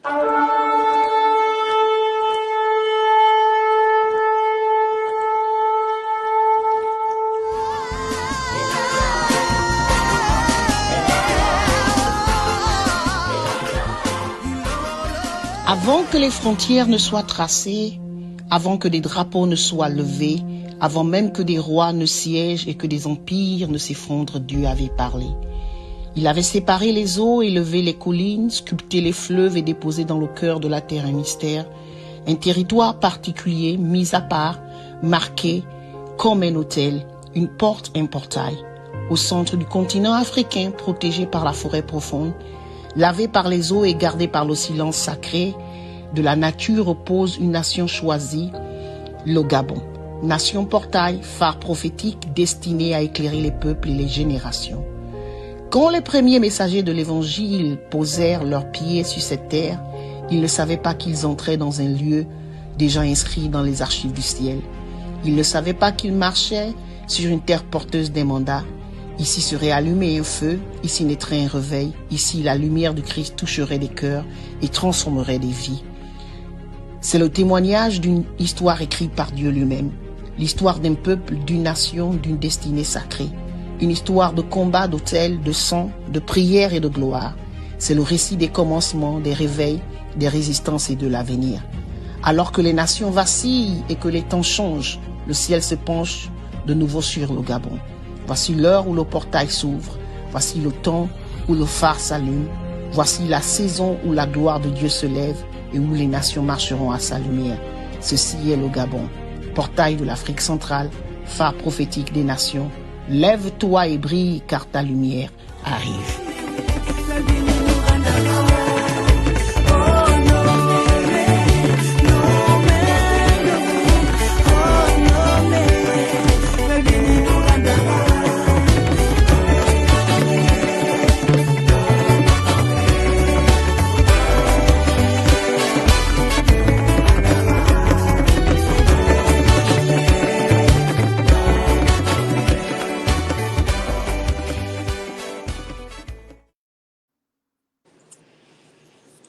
Avant que les frontières ne soient tracées, avant que des drapeaux ne soient levés, avant même que des rois ne siègent et que des empires ne s'effondrent, Dieu avait parlé. Il avait séparé les eaux, élevé les collines, sculpté les fleuves et déposé dans le cœur de la terre un mystère, un territoire particulier, mis à part, marqué comme un autel, une porte, un portail. Au centre du continent africain, protégé par la forêt profonde, lavé par les eaux et gardé par le silence sacré de la nature, repose une nation choisie, le Gabon. Nation portail, phare prophétique destiné à éclairer les peuples et les générations. Quand les premiers messagers de l'Évangile posèrent leurs pieds sur cette terre, ils ne savaient pas qu'ils entraient dans un lieu déjà inscrit dans les archives du ciel. Ils ne savaient pas qu'ils marchaient sur une terre porteuse d'un mandat. Ici serait allumé un feu, ici naîtrait un réveil, ici la lumière du Christ toucherait des cœurs et transformerait des vies. C'est le témoignage d'une histoire écrite par Dieu lui-même, l'histoire d'un peuple, d'une nation, d'une destinée sacrée, une histoire de combat, d'autel, de sang, de prière et de gloire. C'est le récit des commencements, des réveils, des résistances et de l'avenir. Alors que les nations vacillent et que les temps changent, le ciel se penche de nouveau sur le Gabon. Voici l'heure où le portail s'ouvre. Voici le temps où le phare s'allume. Voici la saison où la gloire de Dieu se lève et où les nations marcheront à sa lumière. Ceci est le Gabon, portail de l'Afrique centrale, phare prophétique des nations. Lève-toi et brille car ta lumière arrive.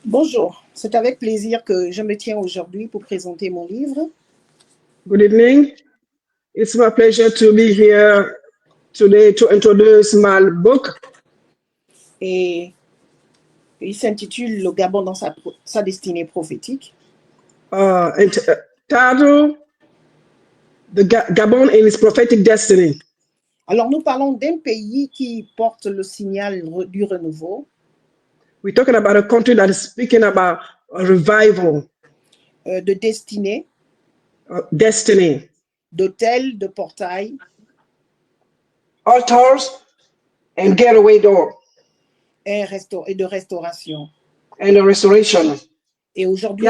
Bonjour, c'est avec plaisir que je me tiens aujourd'hui pour présenter mon livre. Good evening. It's my pleasure to be here today to introduce my book. Et il s'intitule Le Gabon dans sa destinée prophétique. Title, The Gabon in its prophetic destiny. Alors nous parlons d'un pays qui porte le signal du renouveau. We're talking about a country that is speaking about a revival. De destinée. Destiny. D'hôtel, de portail. Altars and getaway door. Et de restauration. And a restoration. Et aujourd'hui,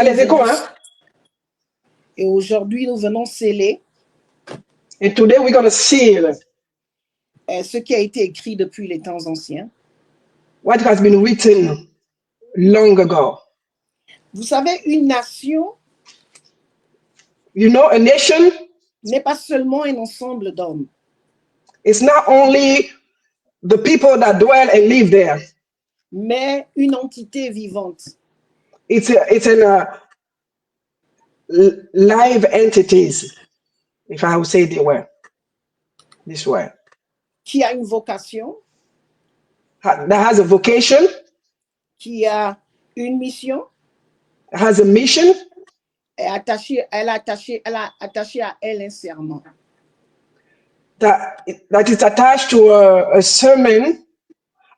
nous venons sceller. And today we're going to seal ce qui a été écrit depuis les temps anciens. What has been written long ago. Vous savez, une nation, you know, a nation n'est pas seulement un ensemble d'hommes. It's not only the people that dwell and live there. Mais une entité vivante. It's an live entities, if I would say they were this way. Qui a une vocation. That has a vocation. Qui a une mission. Has a mission. Elle a attaché à elle un serment. That is attached to a sermon,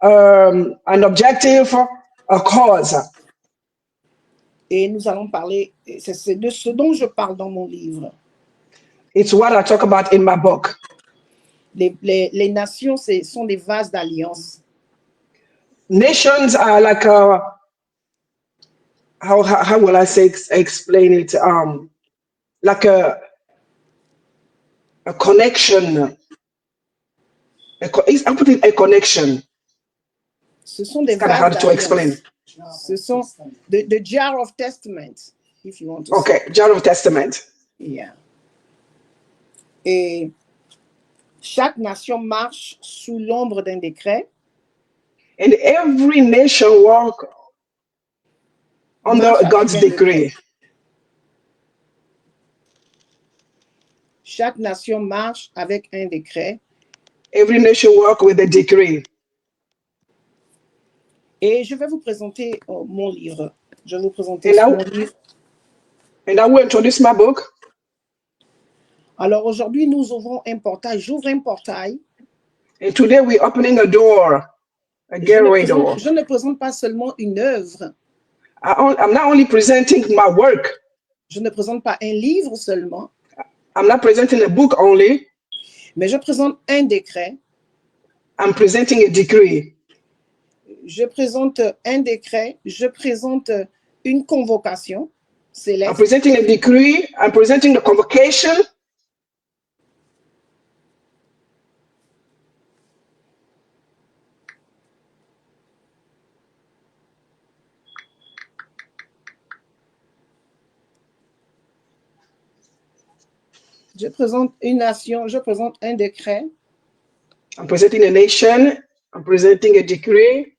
an objective, a cause. Et nous allons parler, c'est de ce dont je parle dans mon livre. It's what I talk about in my book. Les nations sont des vases d'alliance. Nations are like how will I say explain it? Like a connection. I'm putting a connection. Ce sont des it's kind of hard to explain. Ce sont the jar of testament, if you want to say. Okay, jar of testament. Yeah. Et chaque nation marche sous l'ombre d'un décret. And every nation walk under marche God's avec un décret. decree. Chaque nation marche avec un décret. Every nation work with a decree. Et je vais vous présenter mon livre. Je vais vous présenter And mon livre. And I will introduce my book. Alors aujourd'hui, nous ouvrons un portail. J'ouvre un portail. And today we're opening a door, a gateway door. Je ne présente pas seulement une œuvre. I'm not only presenting my work. Je ne présente pas un livre seulement. I'm not presenting a book only. Mais je présente un décret. I'm presenting a decree. Je présente un décret. Je présente une convocation céleste. I'm presenting a decree. I'm presenting the convocation. Je présente une nation, je présente un décret. I'm presenting a nation. I'm presenting a decree.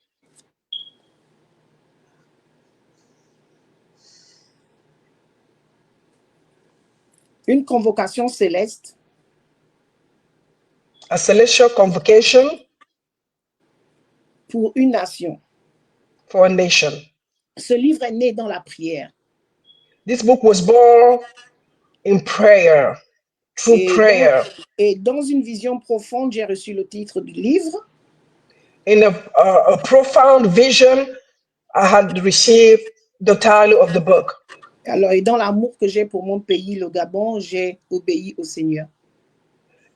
Une convocation céleste. A celestial convocation. Pour une nation. For a nation. Ce livre est né dans la prière. This book was born in prayer. Through prayer. Et dans une vision profonde, j'ai reçu le titre du livre. In a profound vision, I had received the title of the book. Alors, et dans l'amour que j'ai pour mon pays, le Gabon, j'ai obéi au Seigneur.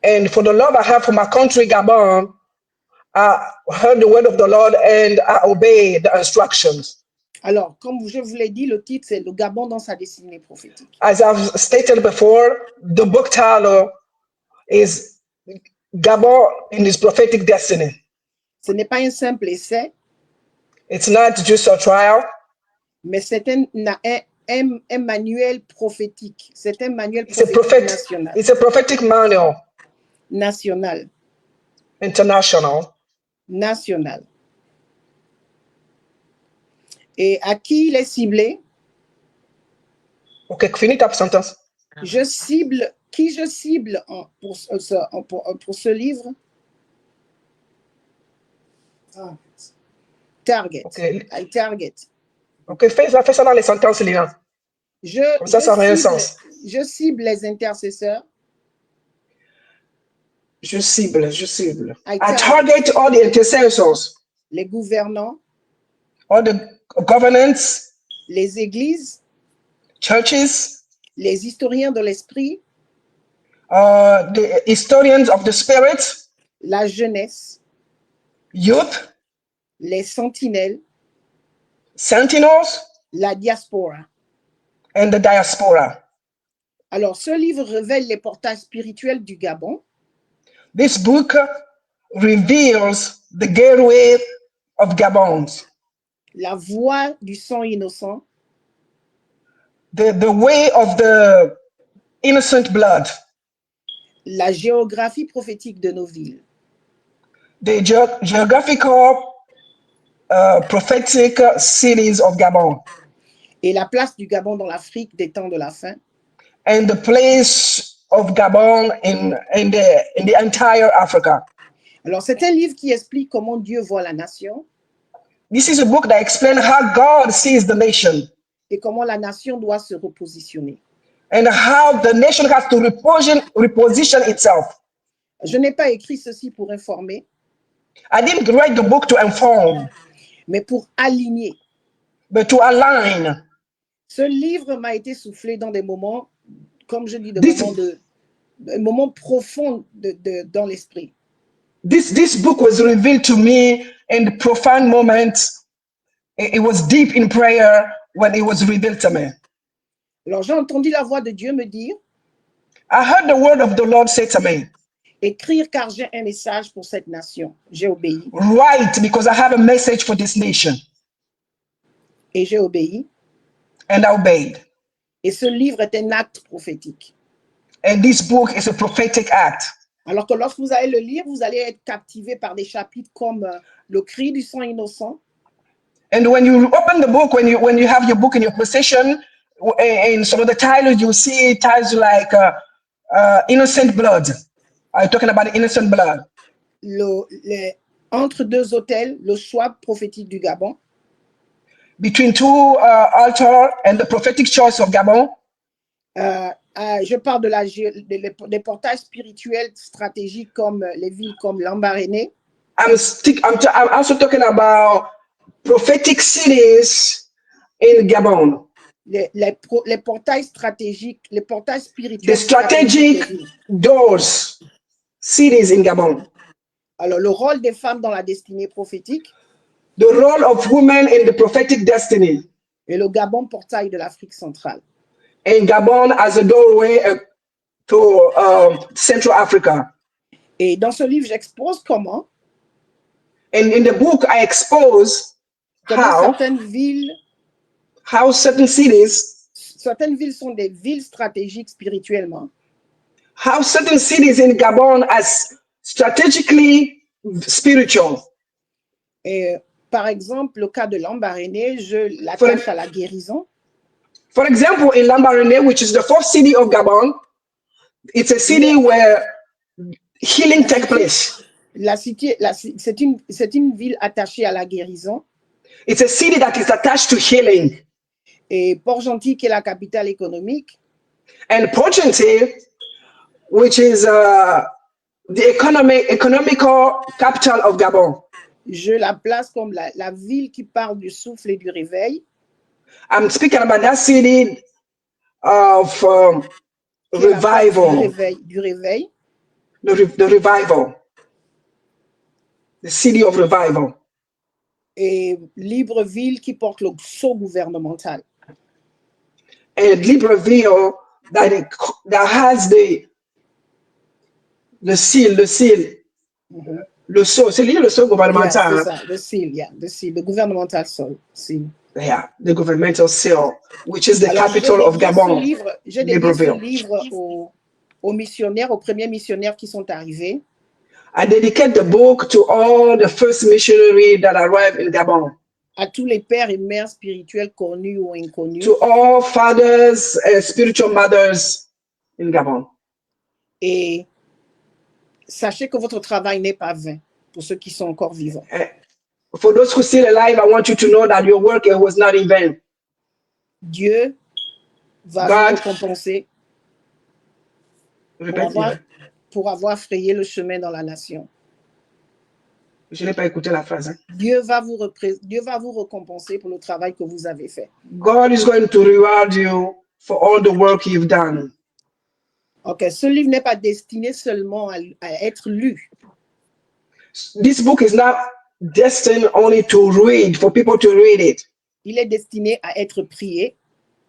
And for the love I have for my country, Gabon, I heard the word of the Lord and I obeyed the instructions. Alors, comme je vous l'ai dit, le titre, c'est Le Gabon dans sa destinée prophétique. As I've stated before, the book title is Gabon in his prophetic destiny. Ce n'est pas un simple essai. It's not just a trial. Mais c'est un manuel prophétique. C'est un manuel prophétique national. It's a prophetic manual. National. International. National. Et à qui il est ciblé? Ok, finis ta sentence. Je cible, qui je cible pour ce livre? Target. Okay. I target. Ok, fais ça dans les sentences, Léa. Ça n'a rien de sens. Je cible les intercesseurs. Je cible. I target all the intercessors. Les gouvernants. All the governance. Les églises. Churches. Les historiens de l'esprit. The historians of the spirit. La jeunesse. Youth. Les sentinelles. Sentinels. La diaspora. And the diaspora. Alors, ce livre révèle les portails spirituels du Gabon. This book reveals the gateway of Gabon. La voie du sang innocent. The way of the innocent blood. La géographie prophétique de nos villes. The geographical prophetic cities of Gabon. Et la place du Gabon dans l'Afrique des temps de la fin. And the place of Gabon in the entire Africa. Alors, c'est un livre qui explique comment Dieu voit la nation. This is a book that explains how God sees the nation. Et comment la nation doit se repositionner. And how the nation has to reposition itself. Je n'ai pas écrit ceci pour informer. I didn't write the book to inform. Mais pour aligner. But to align. Ce livre m'a été soufflé dans des moments, comme je dis, moments profonds dans l'esprit. This book was revealed to me in profound moments. It was deep in prayer when it was revealed to me. Alors j'ai entendu la voix de Dieu me dire. I heard the word of the Lord say to me. Écrire car j'ai un message pour cette nation. J'ai obéi. Write because I have a message for this nation. Et j'ai obéi. And I obeyed. Et ce livre est un acte prophétique. And this book is a prophetic act. Alors que lorsque vous allez le lire, vous allez être captivé par des chapitres comme le cri du sang innocent. And when you open the book, when you have your book in your possession, in some of the titles, you see titles like innocent blood. Are you talking about innocent blood? Entre deux hôtels, le choix prophétique du Gabon. Between two altars and the prophetic choice of Gabon. Je parle des portails spirituels stratégiques comme les villes comme Lambaréné. I'm also talking about prophetic cities in Gabon. Les portails stratégiques, les portails spirituels. The strategic doors, cities in Gabon. Alors, le rôle des femmes dans la destinée prophétique. The role of women in the prophetic destiny. Et le Gabon, portail de l'Afrique centrale. And Gabon as a doorway to Central Africa. Et dans ce livre, j'expose comment. And in the book, I expose how certain cities. Certaines villes sont des villes stratégiques spirituellement. How certain cities in Gabon as strategically spiritual. Et par exemple, le cas de Lambaréné, je l'attache à la guérison. For example, in Lambaréné, which is the fourth city of Gabon, it's a city where healing takes place. C'est une ville attachée à la guérison. It's a city that is attached to healing. Et Port-Gentil, qui est la capitale économique. And Port-Gentil, which is the economical capital of Gabon. Je la place comme la ville qui parle du souffle et du réveil. I'm speaking about that city of revival. Du réveil. The revival. The city of revival. Et Libreville qui porte le sceau gouvernemental. And Libreville that has the seal. Mm-hmm. Le sceau, c'est lié le sceau gouvernemental. Yeah, c'est ça, le seal, the governmental seal. Yeah, the governmental seal, which is the capital of Gabon. J'ai dédié ce livre aux missionnaires, aux premiers missionnaires qui sont arrivés. I dedicate the book to all the first missionaries that arrived in Gabon. À tous les pères et mères spirituels connus ou inconnus. To all fathers and spiritual mothers in Gabon. Et sachez que votre travail n'est pas vain pour ceux qui sont encore vivants. For those who are still alive, I want you to know that your work was not in vain. Dieu va vous récompenser pour avoir frayé le chemin dans la nation. Je n'ai pas écouté la phrase. Hein? Dieu va vous récompenser pour le travail que vous avez fait. God is going to reward you for all the work you've done. Ok, ce livre n'est pas destiné seulement à être lu. This book is not destined only to read, for people to read it. Il est destiné à être prié,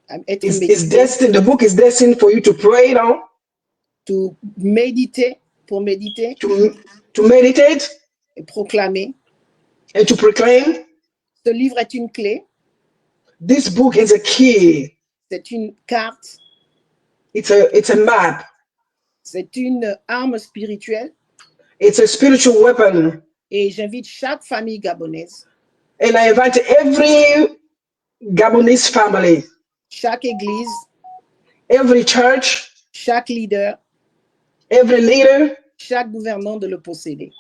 à être médité. The book is destined for you to pray on. To méditer, pour méditer. To meditate. Et proclamer. And to proclaim. Ce livre est une clé. This book is a key. C'est une carte. It's a map. C'est une arme spirituelle. It's a spiritual weapon. Et j'invite chaque famille gabonaise. And I invite every Gabonese family. Chaque église. Every church. Chaque leader. Every leader. Chaque gouvernant de le posséder.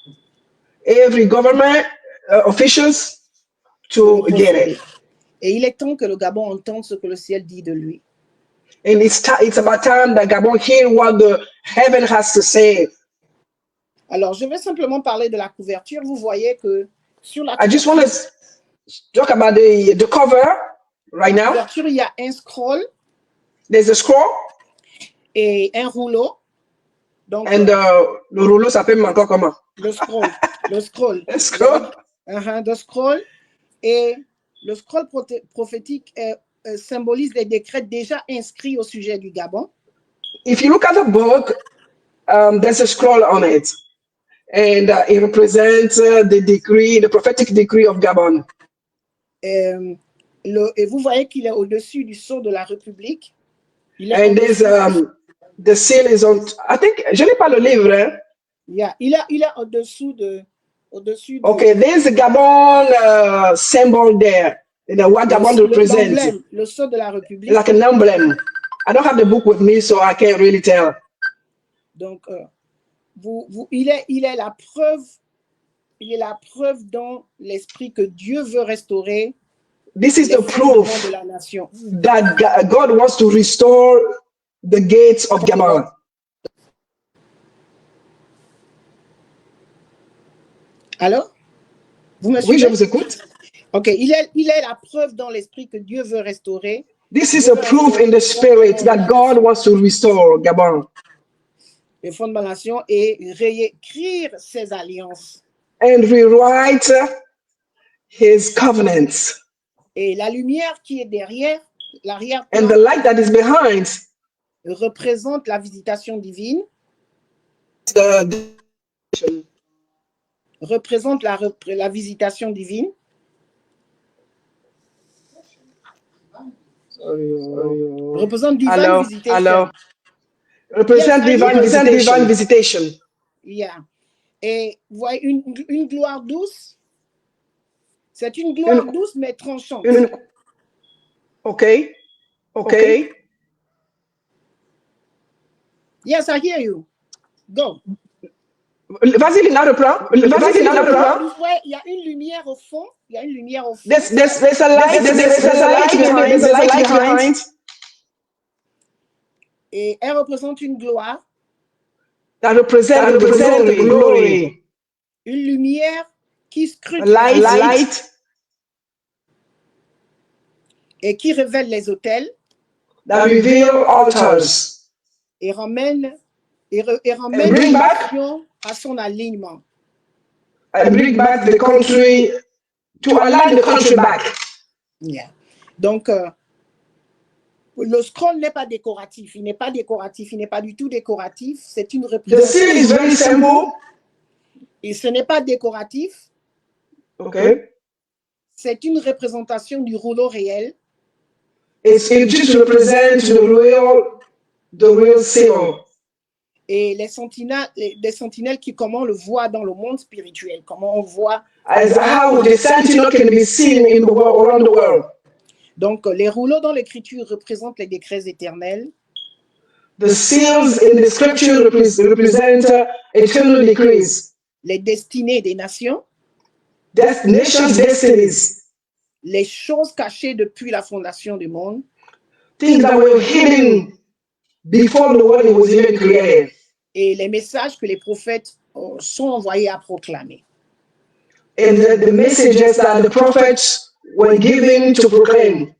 Every government officials to get it. Et il est temps que le Gabon entende ce que le ciel dit de lui. And it's about time that Gabon hear what the heaven has to say. Alors, je vais simplement parler de la couverture. Vous voyez que sur la couverture, I just want to talk about the cover right now. La couverture, il y a un scroll. There's a scroll. Et un rouleau. Donc, and le rouleau s'appelle encore comment? Le scroll. Le scroll. Le scroll. Le scroll. Et le scroll prophétique symbolise des décrets déjà inscrits au sujet du Gabon. If you look at the book, there's a scroll on it. And it represents the decree, the prophetic decree of Gabon. Et vous voyez qu'il est au-dessus du sceau de la République. And there's the seal is on. I think je n'ai pas le livre. Hein? Yeah, il est au-dessous au-dessus Okay, there's a Gabon symbol there. You know what Gabon represents. l'emblème, le sceau de la République. Like an emblem. I don't have the book with me, so I can't really tell. Donc, il est la preuve dans l'esprit que Dieu veut restaurer. This is the proof de la nation. that God wants to restore the gates of Gabon. Alors, vous me Oui, suivez? je vous écoute. Ok, il est la preuve dans l'esprit que Dieu veut restaurer. This is a proof in the spirit that God wants to restore Gabon. Les fonds de la nation et réécrire ses alliances. And rewrite his covenants. Et la lumière qui est derrière, l'arrière-plan, and the light that is behind représente la visitation divine. Représente la visitation divine. Représente divine visitation. Alors, represent divine visitation. Yeah. Et vous voyez une gloire douce. C'est une gloire douce mais tranchante. Okay. Yes, I hear you. Go. Vas-y, Lina, reprends. Il y a une lumière au fond. There's a light behind. Et elle représente une gloire. That represent the glory. Une lumière qui scrute. Light. Et qui révèle les autels. That reveal altars. Et ramène l'action à son alignement. And bring back the country to align the country back. Yeah. Donc, le scroll n'est pas décoratif. Il n'est pas du tout décoratif. C'est une représentation. The seal is very simple. Et ce n'est pas décoratif. Okay. C'est une représentation du rouleau réel. It just represents the real seal. Et les sentinelles comment on le voit dans le monde spirituel, comment on voit. As how the sentinel can be seen in the world, around the world. Donc, les rouleaux dans l'écriture représentent les décrets éternels. The seals in the scripture represent eternal decrees. Les destinées des nations. Nations' destinies. Les choses cachées depuis la fondation du monde. Things that were hidden before the world was even created. Et les messages que les prophètes sont envoyés à proclamer. And the messages that the prophets were given to proclaim.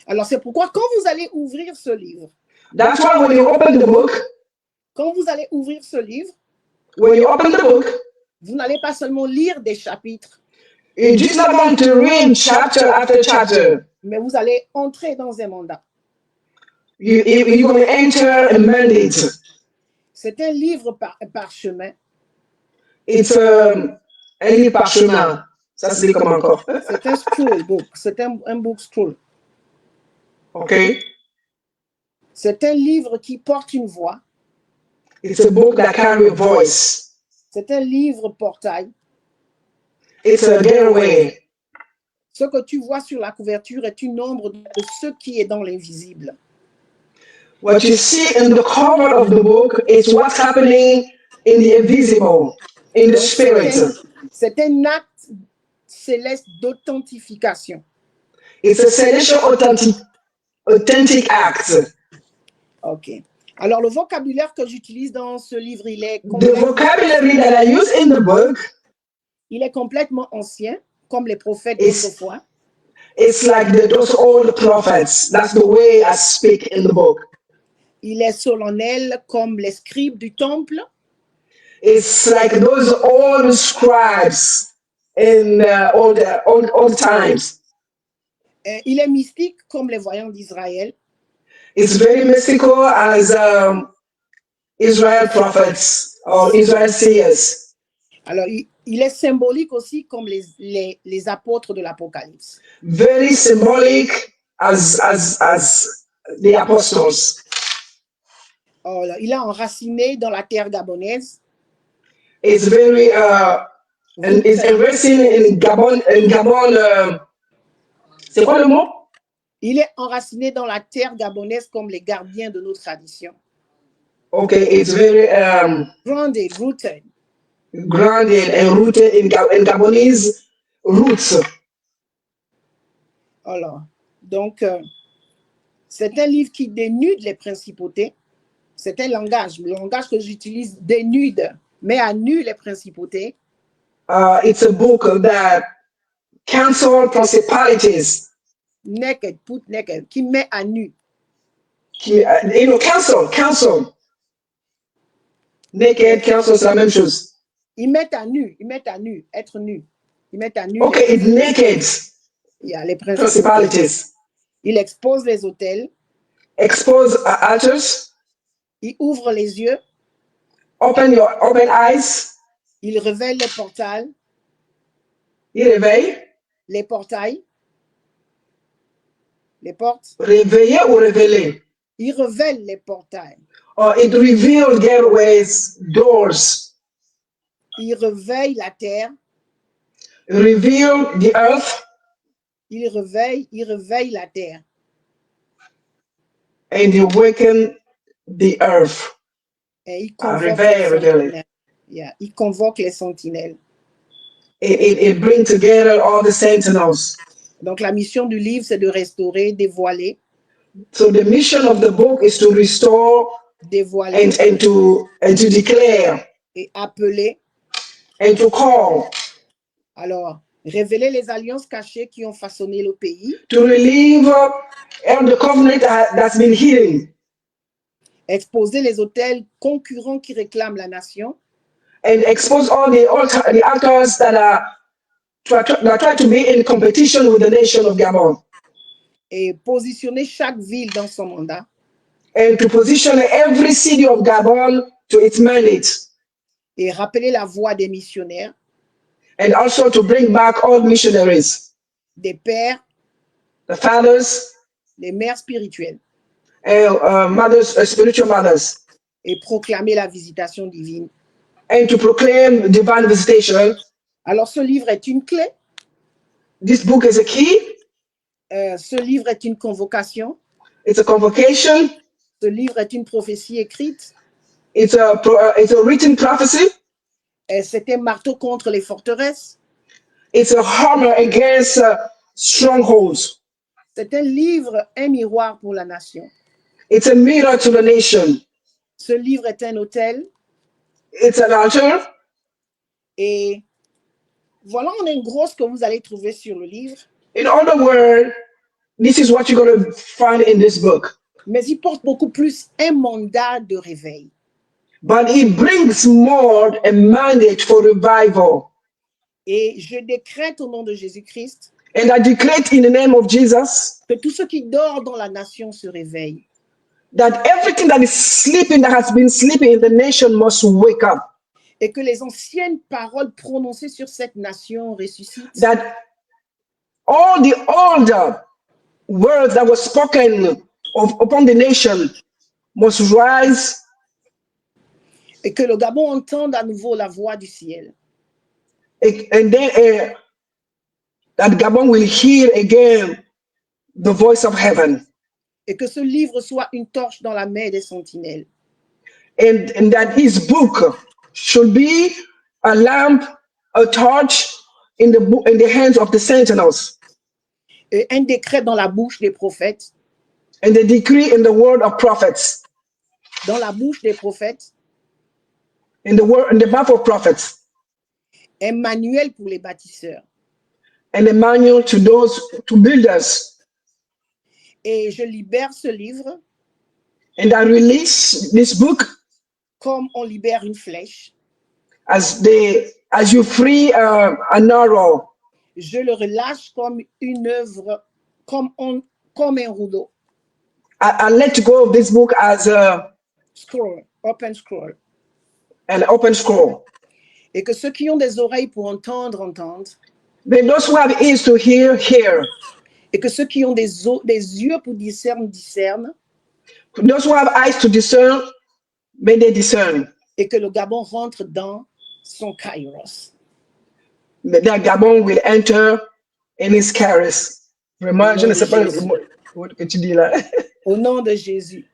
Alors c'est pourquoi quand vous allez ouvrir ce livre. That's why when you open the book. Quand vous allez ouvrir ce livre. When you open the book. Vous n'allez pas seulement lire des chapitres. You just not want to read chapter after chapter. Mais vous allez entrer dans un mandat. You're going to enter a mandate. C'est un livre parchemin. It's un livre parchemin. Ça se dit comment encore? C'est un scroll book. C'est un book scroll. OK. C'est un livre qui porte une voix. It's a book that carries a voice. C'est un livre portail. It's a gateway. Ce que tu vois sur la couverture est une ombre de ce qui est dans l'invisible. What you see in the cover of the book is what's happening in the invisible, in the spirit. C'est un acte céleste d'authentification. It's a celestial authentic act. OK. Alors, le vocabulaire que j'utilise dans ce livre, il est the vocabulary that I use in the book, il est complètement ancien, comme les prophètes d'autrefois. It's like those old prophets. That's the way I speak in the book. Il est solennel comme les scribes du temple. It's like those old scribes in old times. Il est mystique comme les voyants d'Israël. It's very mystical as Israel prophets or Israel seers. Alors, il est symbolique aussi comme les apôtres de l'Apocalypse. Very symbolic as the apostles. Alors, il est enraciné dans la terre gabonaise. It's very And is investing in Gabon. In Gabon, c'est quoi le mot? Il est enraciné dans la terre gabonaise comme les gardiens de nos traditions. Okay, it's very Grounded, rooted. grounded and rooted in Gabonese roots. Alors, donc, c'est un livre qui dénude les principautés. C'est un langage. Le langage que j'utilise dénude, met à nu les principautés. It's a book that cancel principalities. Naked, put naked, qui met à nu. Cancel. Naked, cancel, c'est la même chose. Ils mettent à nu, être nu. Ils mettent à nu. Okay, it's naked. Yeah, les principalities. Il expose les autels. Expose altars. Il ouvre les yeux. Open eyes. Il révèle les portails. Il réveille. Les portails. Les portes. Réveiller ou révéler? Il révèle les portails. Or it reveals gateways, doors. Il réveille la terre. Reveal the earth. Il réveille la terre. And you awaken the earth. Et il convoque les sentinelles. Yeah, il convoque les sentinelles. It brings together all the sentinels. Donc la mission du livre, c'est de restaurer, dévoiler. So the mission of the book is to restore, dévoiler, and to declare, et appeler, and to call. Alors, révéler les alliances cachées qui ont façonné le pays. To relieve the covenant that's been hidden. Exposer les autels concurrents qui réclament la nation. And expose all the altars that try to be in competition with the nation of Gabon. Et positionner chaque ville dans son mandat. And to position every city of Gabon to its mandate. Et rappeler la voix des missionnaires. And also to bring back all missionaries. Des pères. The fathers. Les mères spirituelles. And mothers, spiritual mothers. Et proclamer la visitation divine. And to proclaim divine visitation. Alors, ce livre est une clé. This book is a key. Ce livre est une convocation. It's a convocation. Ce livre est une prophétie écrite. It's a written prophecy. C'est un marteau contre les forteresses. It's a hammer against strongholds. C'est un livre, un miroir pour la nation. It's a mirror to the nation. Ce livre est un autel. It's an altar. Et voilà en gros ce que vous allez trouver sur le livre. In other words, this is what you're going to find in this book. Mais il porte beaucoup plus un mandat de réveil. But it brings more a mandate for revival. Et je décrète au nom de Jésus-Christ. And I declare in the name of Jesus. Que tout ce qui dort dans la nation se réveille. That everything that is sleeping, that has been sleeping in the nation must wake up. Et que les anciennes paroles prononcées sur cette nation ressuscitent. That all the older words that were spoken upon the nation must rise. Et que le Gabon entende à nouveau la voix du ciel. And then that Gabon will hear again the voice of heaven. Et que ce livre soit une torche dans la main des sentinelles. And that his book should be a lamp, a torch in the hands of the sentinels. Et un décret dans la bouche des prophètes. And the decree in the word of prophets. Dans la bouche des prophètes. In the mouth of prophets. Un manuel pour les bâtisseurs. And a manual to builders. Et je libère ce livre. And I release this book. Comme on libère une flèche. As you free an arrow. Je le relâche comme une œuvre, comme un rouleau. I let go of this book as a scroll, open scroll. An open scroll. Et que ceux qui ont des oreilles pour entendre, entendent. Then those who have ears to hear, hear. Et que ceux qui ont des yeux pour discerner, discernent. Those who have eyes to discern, may they discern. Et que le Gabon rentre dans son kairos. that Gabon will enter in his charis. Vraiment, je ne sais pas le mot que tu dis là. Au nom de Jésus.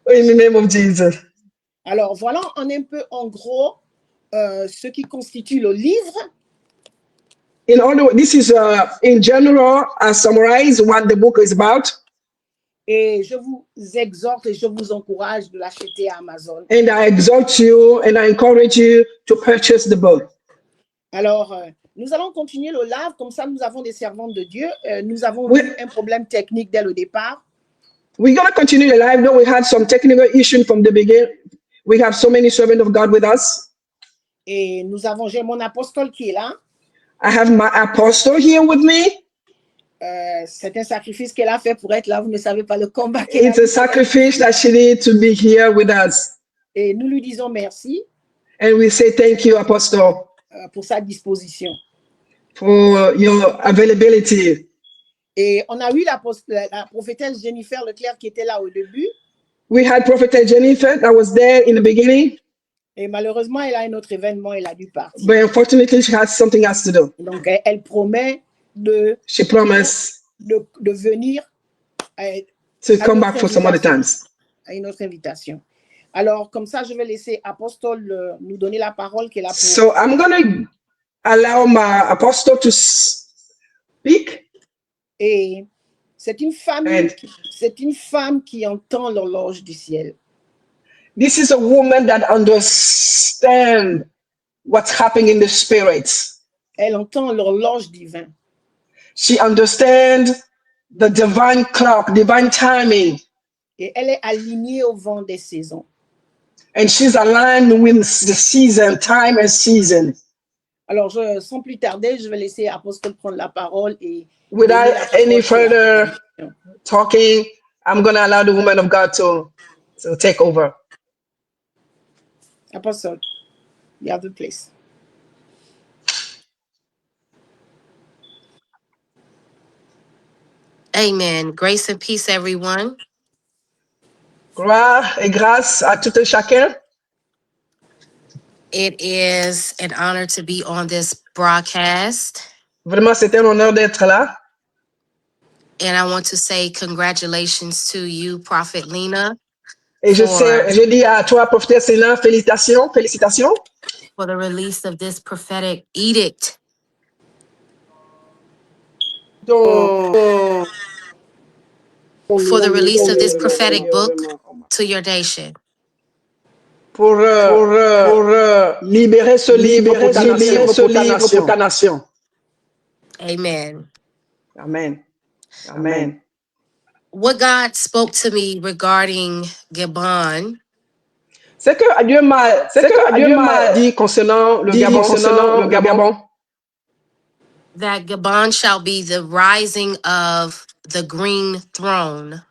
In the name of Jesus. Alors, voilà un peu en gros ce qui constitue le livre. In order, this is in general, I summarize what the book is about. Et je vous exhorte et je vous encourage de l'acheter à Amazon. And I exhort you and I encourage you to purchase the book. Alors, nous allons continuer le live, comme ça nous avons des servantes de Dieu. Nous avons eu un problème technique dès le départ. We're going to continue the live, though we had some technical issues from the beginning. We have so many servants of God with us. Et j'ai mon apostole qui est là. I have my apostle here with me. C'est un sacrifice qu'elle a fait pour être là. Vous ne savez pas le combat qu'elle a fait. It's a sacrifice that she did to be here with us. Et nous lui disons merci. And we say thank you, Apostle, pour sa disposition. For your availability. Et on a eu la prophétesse Jennifer Leclerc qui était là au début. We had Prophetess Jennifer that was there in the beginning. Et malheureusement, elle a un autre événement, elle a dû partir. But unfortunately, she has something else to do. Donc, elle promet de venir to come back for some other times. À une autre invitation. Alors, comme ça, je vais laisser Apostole nous donner la parole qu'elle a pour. So I'm going to allow my apostle to speak. Et c'est une femme qui entend l'horloge du ciel. This is a woman that understands what's happening in the spirit. Elle entend l'horloge divine. She understands the divine clock, divine timing. Et elle est alignée au vent des saisons. And she's aligned with the season, time and season. Alors, sans plus tarder, je vais laisser Apostole prendre la parole et. Without any further talking, I'm going to allow the woman of God to take over. Apostle, you have the place. Amen. Grace and peace, everyone. Gloire et grâce à tout et chacun. It is an honor to be on this broadcast. Vraiment, c'est un honneur d'être là. And I want to say congratulations to you, Prophet Lena. Et je dis à toi, prophétesse Lena, félicitations. For the release of this prophetic edict. For the release of this prophetic book to your nation. Pour libérer ce livre pour ta nation. Amen. Amen. Amen. What God spoke to me regarding Gabon. Ce que Dieu m'a dit concernant le Gabon. That Gabon shall be the rising of the green throne.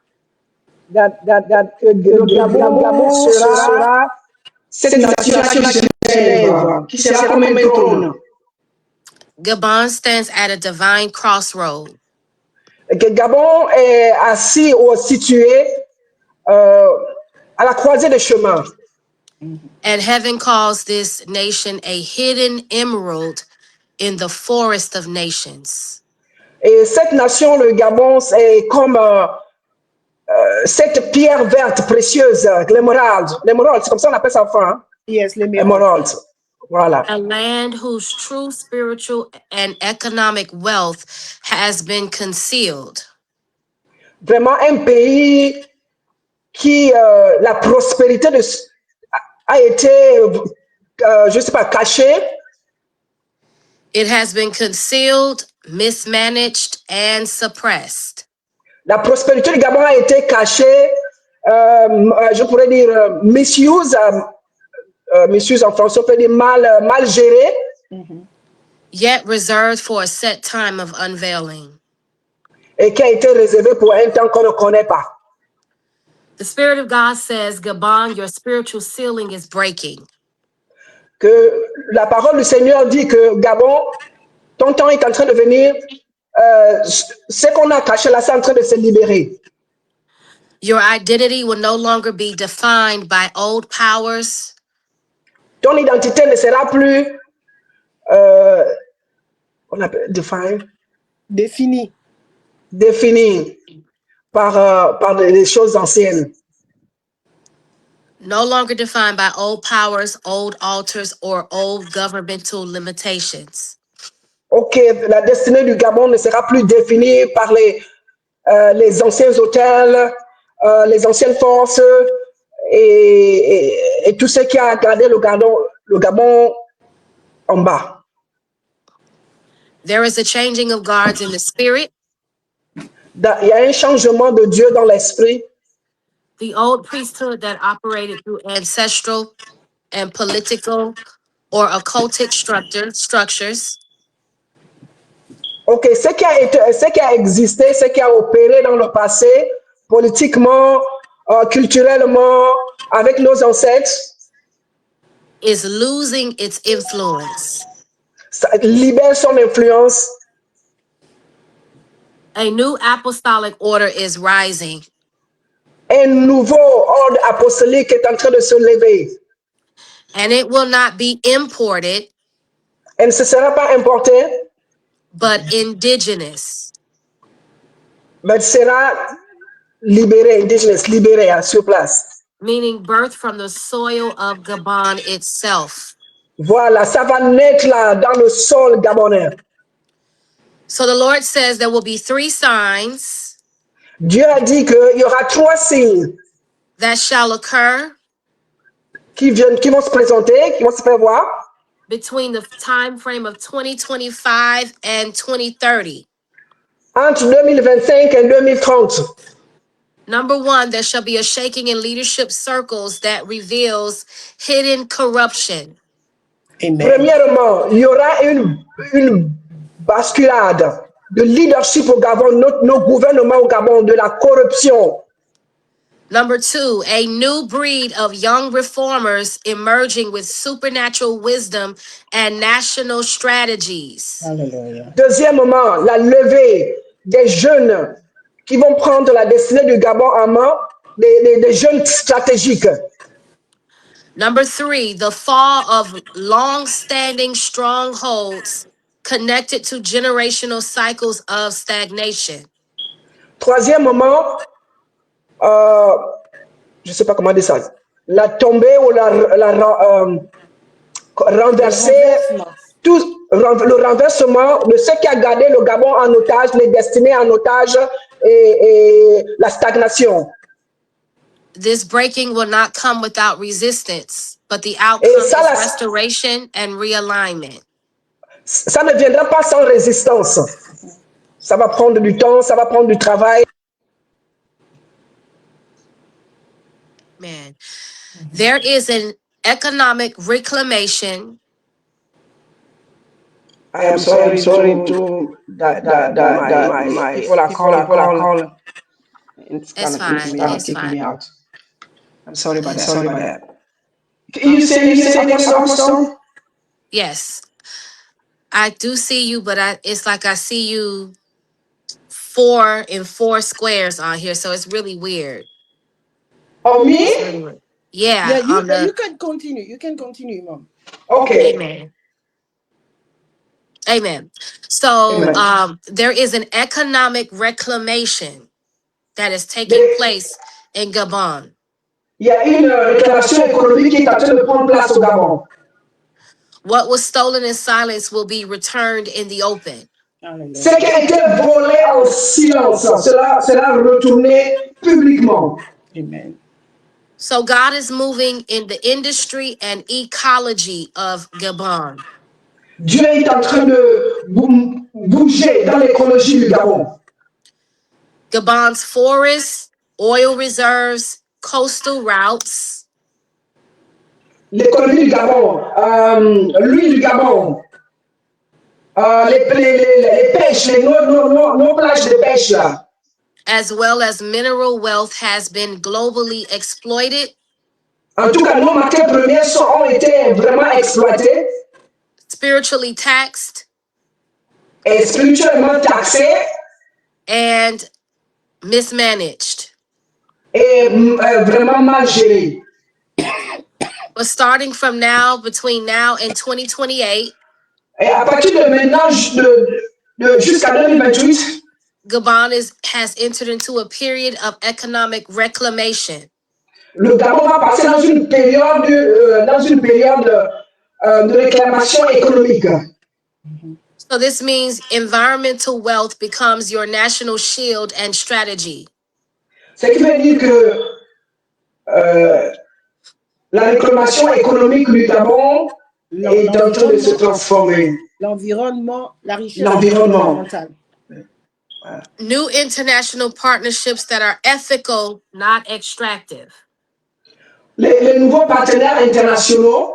That le Gabon sera cette nation qui sera comme un trône. Gabon stands at a divine crossroad. Que Gabon est assis ou situé à la croisée des chemins. And heaven calls this nation a hidden emerald in the forest of nations. Et cette nation, le Gabon, c'est comme cette pierre verte précieuse, l'émeraude. L'émeraude, c'est comme ça on appelle ça en France. Yes, l'émeraude. Voilà. A land whose true spiritual and economic wealth has been concealed. Vraiment un pays qui la prospérité a été, je sais pas, cachée. It has been concealed, mismanaged, and suppressed. La prospérité du Gabon a été cachée, je pourrais dire misuse en français, on peut dire mal gérée. Yet reserved for a set time of unveiling. Et qui a été réservé pour un temps qu'on ne connaît pas. The Spirit of God says, Gabon, your spiritual ceiling is breaking. Que la parole du Seigneur dit que Gabon, ton temps est en train de venir, ce qu'on a caché là, c'est en train de se libérer. Your identity will no longer be defined by old powers. Ton identité ne sera plus on appelle define, Défini. défini par des choses anciennes. No longer defined by old powers, old altars, or old governmental limitations. Ok, la destinée du Gabon ne sera plus définie par les anciens hôtels, les anciennes forces et tout ce qui a gardé le Gabon en bas. There is a changing of guards in the spirit. Il y a un changement de Dieu dans l'esprit. The old priesthood that operated through ancestral and political or occultic structures Ok, ce qui a existé, ce qui a opéré dans le passé, politiquement, culturellement, avec nos ancêtres, is losing its influence. ça libère son influence. A new apostolic order is rising. Un nouveau ordre apostolique est en train de se lever. And it will not be imported, Elle ne se sera pas importée, but indigenous. mais sera libérée, indigenous, libérée sur place. Meaning birth from the soil of Gabon itself. Voilà, ça va naître là, dans le sol gabonais. So the Lord says there will be 3 signs Dieu a dit qu'il y aura 3 signes that shall occur qui vont se présenter, qui vont se faire voir between the time frame of 2025 and 2030. entre 2025 et 2030. Number 1, there shall be a shaking in leadership circles that reveals hidden corruption. Amen. Premièrement, il y aura une basculade de leadership au Gabon, nos gouvernements au Gabon, de la corruption. Number 2, a new breed of young reformers emerging with supernatural wisdom and national strategies. Hallelujah. Deuxièmement, la levée des jeunes qui vont prendre la destinée du Gabon en main, des jeunes stratégiques. Number 3, the fall of long-standing strongholds connected to generational cycles of stagnation. Troisièmement, je ne sais pas comment dire ça, la tombée ou renverser, le renversement de ce qui a gardé le Gabon en otage, les destinées en otage et la stagnation. This breaking will not come without resistance, but the outcome is restoration and realignment. Ça ne viendra pas sans résistance. Ça va prendre du temps, ça va prendre du travail. Man, there is an economic reclamation. I am sorry to my people are calling. It's kind of kicking me out. I'm sorry about that. You say also? Yes, I do see you, but it's like I see you 4 in 4 squares on here, so it's really weird. Oh, me? Really weird. Yeah, you can continue. You can continue, Mom. Okay. Amen. Amen. So Amen. there is an economic reclamation that is taking place in Gabon. Il y a une réclamation économique qui est en train de prendre place au Gabon. What was stolen in silence will be returned in the open. Ce qui a été volé en silence, sera retourné publiquement. Amen. So God is moving in the industry and ecology of Gabon. Dieu est en train de bouger dans l'écologie du Gabon. Gabon's forests, oil reserves, coastal routes. L'économie du Gabon, l'huile du Gabon, les pêches, nos plages de pêche là. As well as mineral wealth has been globally exploited. En tout cas, nos matières premières ont été vraiment exploitées. Spiritually taxed. Et spirituellement taxées. And mismanaged. Et vraiment mal gérées. But starting from now, between now and 2028. Et à partir de maintenant, jusqu'à 2028, Gabon has entered into a period of economic reclamation. le Gabon va passer dans une période de réclamation économique. So this means environmental wealth becomes your national shield and strategy. Ce qui veut dire que la réclamation économique du Gabon est en train de se transformer. L'environnement, la richesse L'environnement. environnementale. New international partnerships that are ethical, not extractive. Les nouveaux partenaires internationaux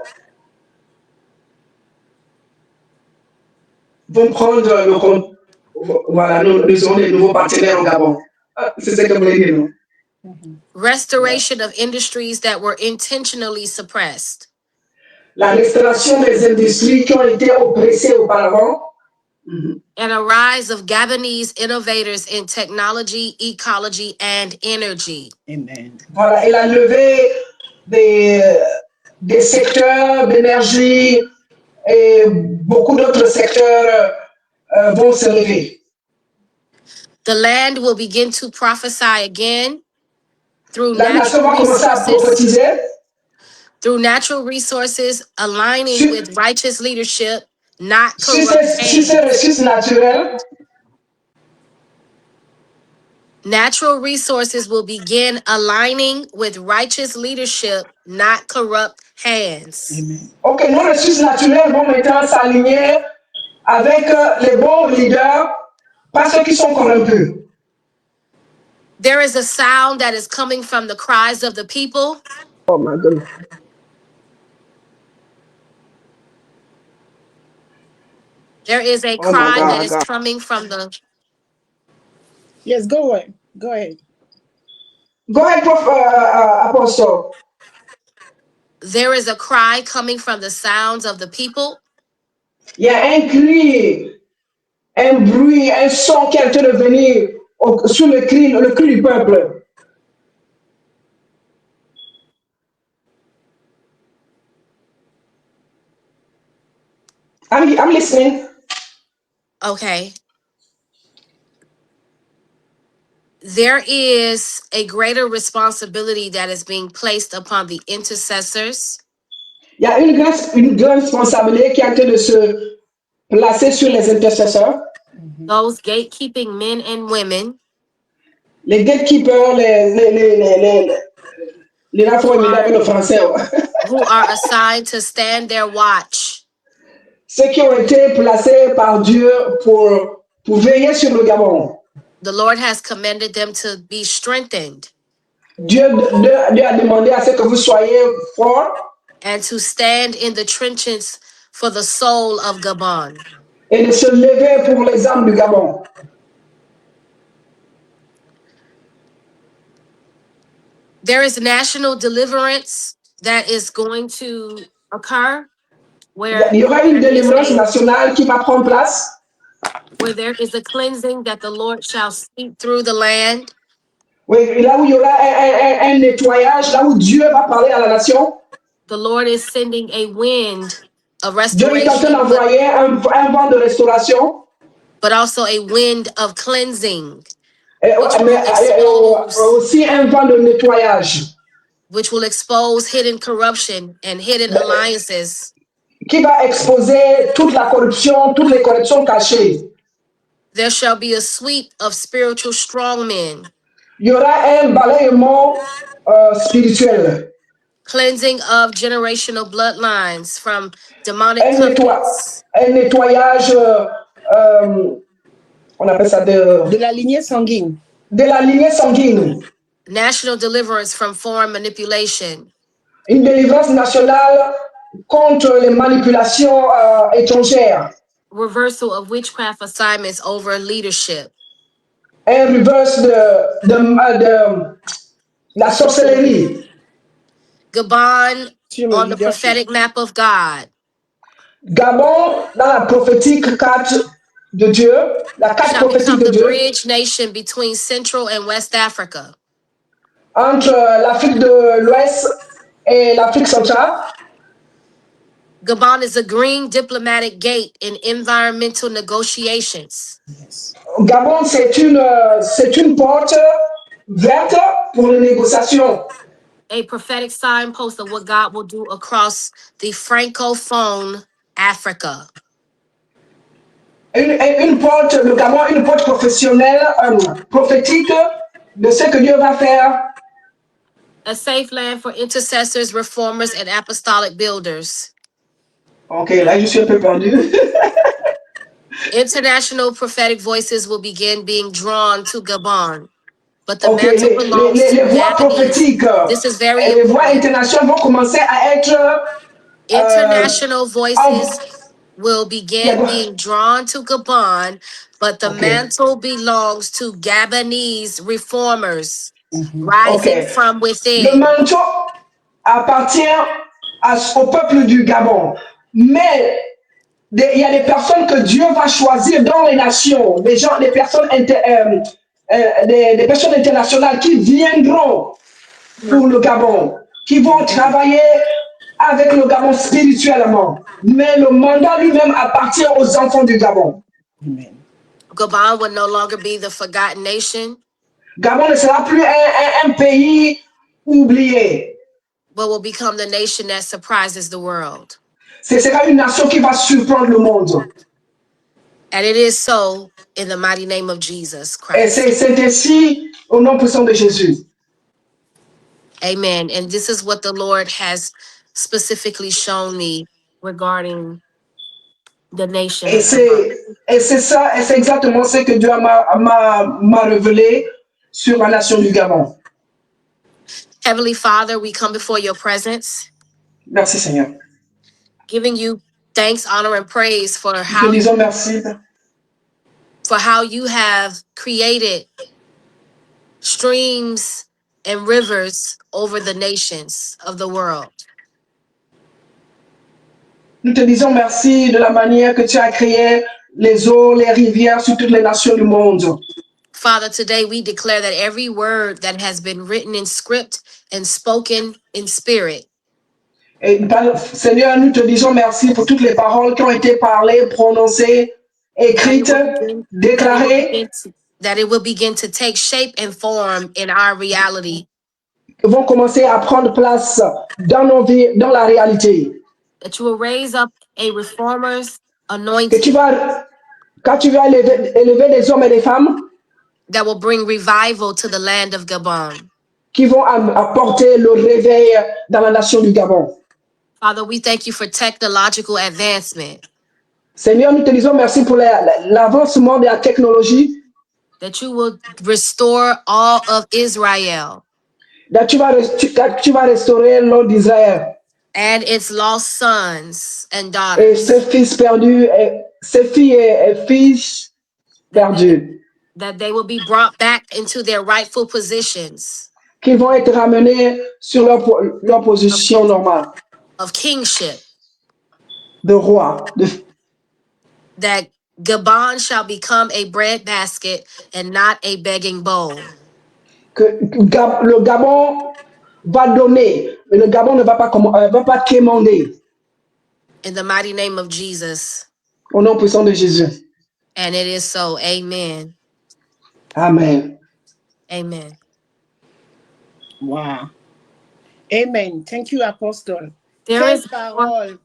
vont prendre le compte. Voilà, nous avons des nouveaux partenaires au Gabon. C'est ce que vous voulez dire, non? Restoration of industries that were intentionally suppressed. La restauration des industries qui ont été oppressées auparavant. And a rise of Gabonese innovators in technology, ecology, and energy. Amen. Voilà, et la levée des secteurs d'énergie et beaucoup d'autres secteurs vont se lever. The land will begin to prophesy again through La nation va natural commencer à resources, prophétiser aligning with righteous leadership, not sur corrupt ces hands. ressources naturelles. Natural resources will begin aligning with righteous leadership, not corrupt hands. Amen. Ok, nos ressources naturelles vont maintenant s'aligner avec les bons leaders, pas ceux qui sont corrompus. There is a sound that is coming from the cries of the people. Oh my goodness. There is a cry that is coming from the... Yes, go ahead. Go ahead. Go ahead, Apostle. There is a cry coming from the sounds of the people. Il y a un cri, un bruit, un son qui est en train de venir sur le cri du peuple. I'm listening. Okay. There is a greater responsibility that is being placed upon the intercessors. Il y a une grande responsabilité qui est en train de se placer sur les intercesseurs. Those gatekeeping men and women. Les gatekeepers, les afro-immigrants de français. Who are assigned to stand their watch. Ceux qui ont été placés par Dieu pour veiller sur le Gabon. The Lord has commanded them to be strengthened. Dieu a demandé à ce que vous soyez forts. And to stand in the trenches for the soul of Gabon. Et de se lever pour les âmes du Gabon. There is national deliverance that is going to occur. Il y aura une délivrance nationale qui va prendre place. Where there is a cleansing that the Lord shall speak through the land. Oui, là où il y aura un nettoyage, là où Dieu va parler à la nation. The Lord is sending a wind of Dieu est en train restoration, d'envoyer un vent de restauration. But also a wind of cleansing. Mais aussi un vent de nettoyage. Which will expose hidden corruption and hidden alliances. Qui va exposer toute la corruption, toutes les corruptions cachées. There shall be a sweep of spiritual strongmen. Il y aura un balayement spirituel. Cleansing of generational bloodlines from demonic covenants. Un nettoyage, on appelle ça de la lignée sanguine. De la lignée sanguine. National deliverance from foreign manipulation. Une délivrance nationale contre les manipulations étrangères. Reversal of witchcraft assignments over leadership. Un reverse de la sorcellerie. Gabon on the prophetic map of God. Gabon dans la prophétique carte de Dieu, la carte prophétique de Dieu. The bridge nation between Central and West Africa. Entre l'Afrique de l'Ouest et l'Afrique centrale. Gabon is a green diplomatic gate in environmental negotiations. Yes. Gabon, c'est une porte verte pour les négociations. A prophetic signpost of what God will do across the Francophone Africa. Une porte, le Gabon, une porte professionnelle, prophétique de ce que Dieu va faire. A safe land for intercessors, reformers, and apostolic builders. Ok, là, je suis un peu perdu. International prophetic voices will begin being drawn to Gabon, but the Ok, mantle belongs to les voix Gabonese. prophétiques This is et very les voix important. internationales vont commencer à être International en- voices will il y a begin quoi? being drawn to Gabon, but the Ok, mantle belongs to Gabonese reformers Mhm. ok. rising from Le within. manteau appartient au peuple du Gabon, mais il y a des personnes que Dieu va choisir dans les nations, des gens, des personnes, des personnes internationales qui viendront pour le Gabon, qui vont travailler avec le Gabon spirituellement. Mais le mandat lui-même appartient aux enfants du Gabon. Amen. Gabon will no longer be the forgotten nation, Gabon ne sera plus un pays oublié. but will become the nation that surprises the world. Ce sera une nation qui va surprendre le monde. And it is so in the mighty name of Jesus Et Christ. c'est ainsi au nom puissant de Jésus. Amen. And this is what the Lord has specifically shown me regarding the nation Et of Gabon. c'est ça, et c'est exactement ce que Dieu m'a révélé sur la nation du Gabon. Heavenly Father, we come before your presence, Merci Seigneur. giving you thanks, honor, and praise for Nous te disons merci how you have created streams and rivers over the nations of the world. Nous te disons merci de la manière que tu as créé les eaux, les rivières sur toutes les nations du monde. Father, today we declare that every word that has been written in script and spoken in spirit Et Seigneur, nous te disons merci pour toutes les paroles qui ont été parlées, prononcées, that it écrites, will begin déclarées, that it will begin to take shape and form in our reality. vont commencer à prendre place dans nos vies, dans la réalité. That you will raise up a reformer's Que tu anointing vas, quand tu vas élever des hommes et des femmes that will bring revival to the land of Gabon. qui vont apporter le réveil dans la nation du Gabon. Father, we thank you for technological advancement. Seigneur, nous te disons merci pour l'avancement de la technologie. That you will restore all of Israel Tu vas restaurer l'ordre d'Israël. and its lost sons and Et daughters. ses fils perdus, ses filles et fils perdus. That they will be brought back into their rightful positions Qu'ils vont être ramenés sur leur position normale of kingship. de roi. That Gabon shall become a breadbasket and not a begging bowl. Que le Gabon va donner, mais le Gabon ne va pas quémander. In the mighty name of Jesus. Au nom puissant de Jésus. And it is so. Amen. Amen. Amen. Wow. Amen. Thank you, Apostle. There is parole.